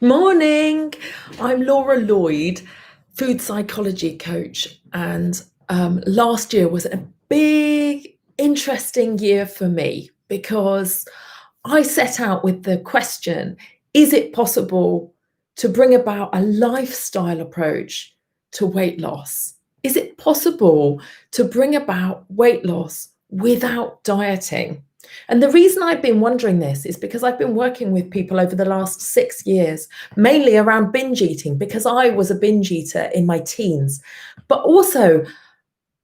Morning. I'm Laura Lloyd, food psychology coach, and last year was a big, interesting year for me because I set out with the question, is it possible to bring about a lifestyle approach to weight loss? Is it possible to bring about weight loss without dieting? And the reason I've been wondering this is because I've been working with people over the last 6 years, mainly around binge eating, because I was a binge eater in my teens, but also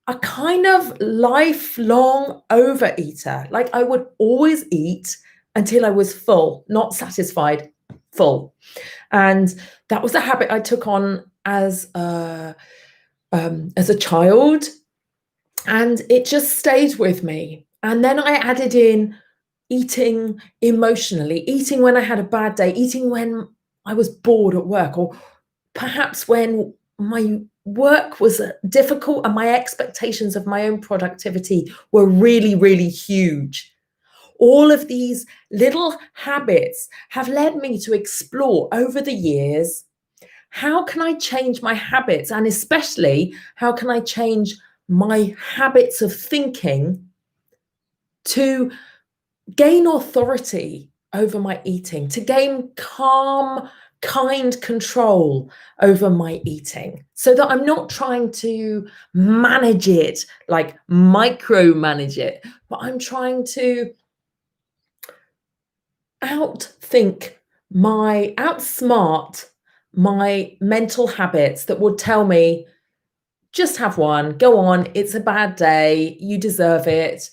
a kind of lifelong overeater. Like I would always eat until I was full, not satisfied, full. And that was a habit I took on as a child, and it just stayed with me. And then I added in eating emotionally, eating when I had a bad day, eating when I was bored at work, or perhaps when my work was difficult and my expectations of my own productivity were really, really huge. All of these little habits have led me to explore over the years, how can I change my habits? And especially, how can I change my habits of thinking to gain authority over my eating, to gain calm, kind control over my eating, so that I'm not trying to manage it, like micromanage it, but I'm trying to outsmart my mental habits that would tell me, just have one, go on, it's a bad day, you deserve it,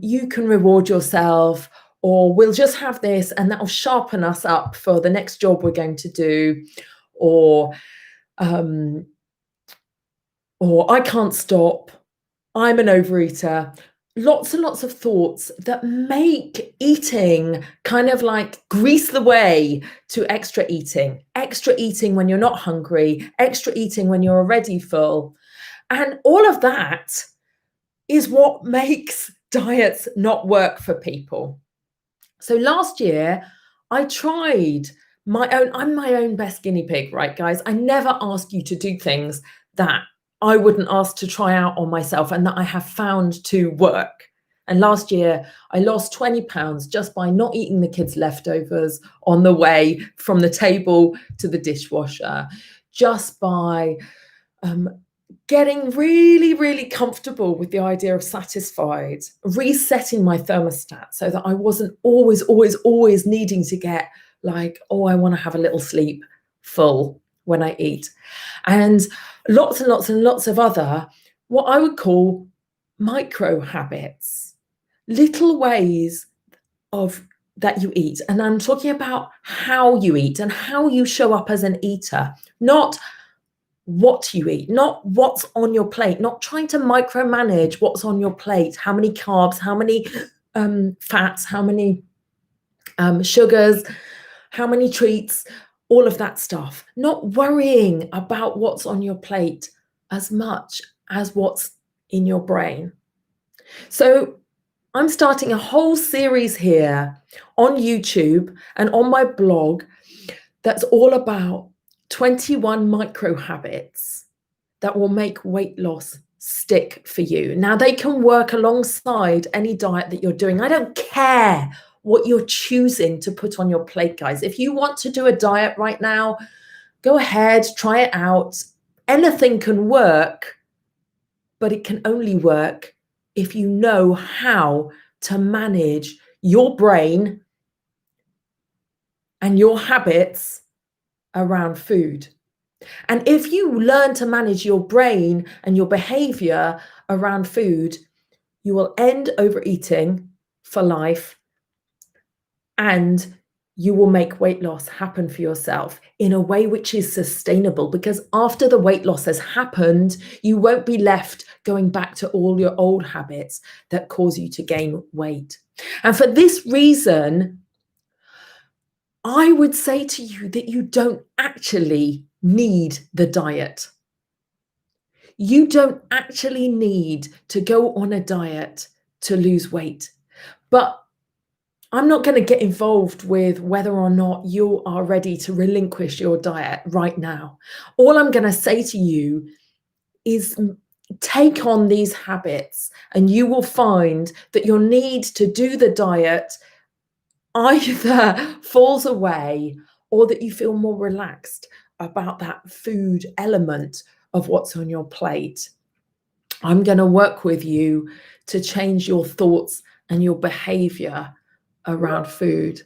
you can reward yourself, or we'll just have this and that'll sharpen us up for the next job we're going to do, or um, or I can't stop, I'm an overeater. Lots and lots of thoughts that make eating kind of like grease the way to extra eating when you're not hungry, extra eating when you're already full. And all of that is what makes diets not work for people. So last year, I tried I'm my own best guinea pig, right, guys? I never ask you to do things that I wouldn't ask to try out on myself and that I have found to work. And last year, I lost 20 pounds just by not eating the kids' leftovers on the way from the table to the dishwasher, just by um, getting really, really comfortable with the idea of satisfied, resetting my thermostat so that I wasn't always, always, always needing to get like, oh, I want to have a little sleep full when I eat. And lots and lots and lots of other, what I would call micro habits, little ways of that you eat. And I'm talking about how you eat and how you show up as an eater, not what you eat, not what's on your plate, not trying to micromanage what's on your plate, how many carbs, how many fats, how many sugars, how many treats, all of that stuff. Not worrying about what's on your plate as much as what's in your brain. So I'm starting a whole series here on YouTube and on my blog that's all about 21 micro habits that will make weight loss stick for you. Now, they can work alongside any diet that you're doing. I don't care what you're choosing to put on your plate, guys. If you want to do a diet right now, go ahead, try it out. Anything can work, but it can only work if you know how to manage your brain and your habits around food. And if you learn to manage your brain and your behavior around food, you will end overeating for life, and you will make weight loss happen for yourself in a way which is sustainable, because after the weight loss has happened, you won't be left going back to all your old habits that cause you to gain weight. And for this reason, I would say to you that you don't actually need the diet. You don't actually need to go on a diet to lose weight. But I'm not going to get involved with whether or not you are ready to relinquish your diet right now. All I'm going to say to you is take on these habits, and you will find that your need to do the diet either falls away, or that you feel more relaxed about that food element of what's on your plate. I'm going to work with you to change your thoughts and your behavior around food.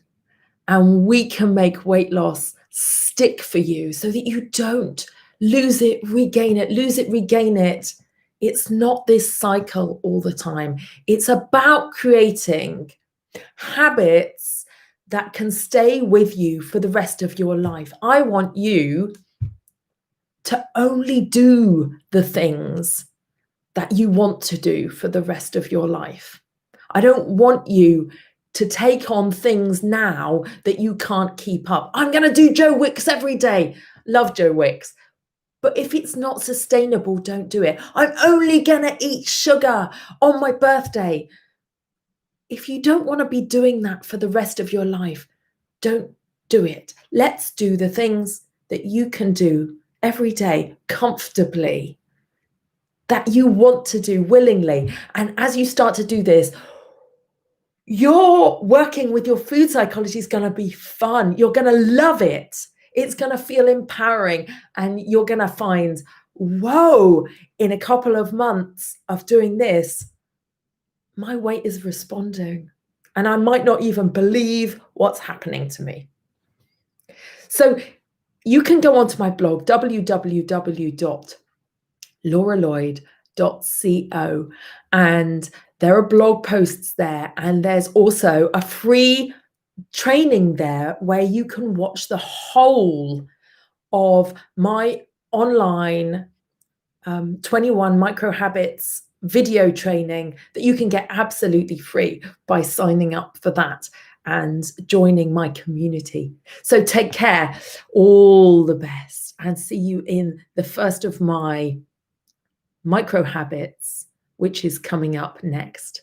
And we can make weight loss stick for you so that you don't lose it, regain it, lose it, regain it. It's not this cycle all the time. It's about creating habits that can stay with you for the rest of your life. I want you to only do the things that you want to do for the rest of your life. I don't want you to take on things now that you can't keep up. I'm going to do Joe Wicks every day. Love Joe Wicks. But if it's not sustainable, don't do it. I'm only going to eat sugar on my birthday. If you don't want to be doing that for the rest of your life, don't do it. Let's do the things that you can do every day comfortably, that you want to do willingly. And as you start to do this, your working with your food psychology is going to be fun. You're going to love it. It's going to feel empowering, and you're going to find, whoa, in a couple of months of doing this, my weight is responding, and I might not even believe what's happening to me. So you can go onto my blog, www.lauraloyd.co, and there are blog posts there, and there's also a free training there where you can watch the whole of my online 21 micro habits video training that you can get absolutely free by signing up for that and joining my community. So take care, all the best, and see you in the first of my micro habits, which is coming up next.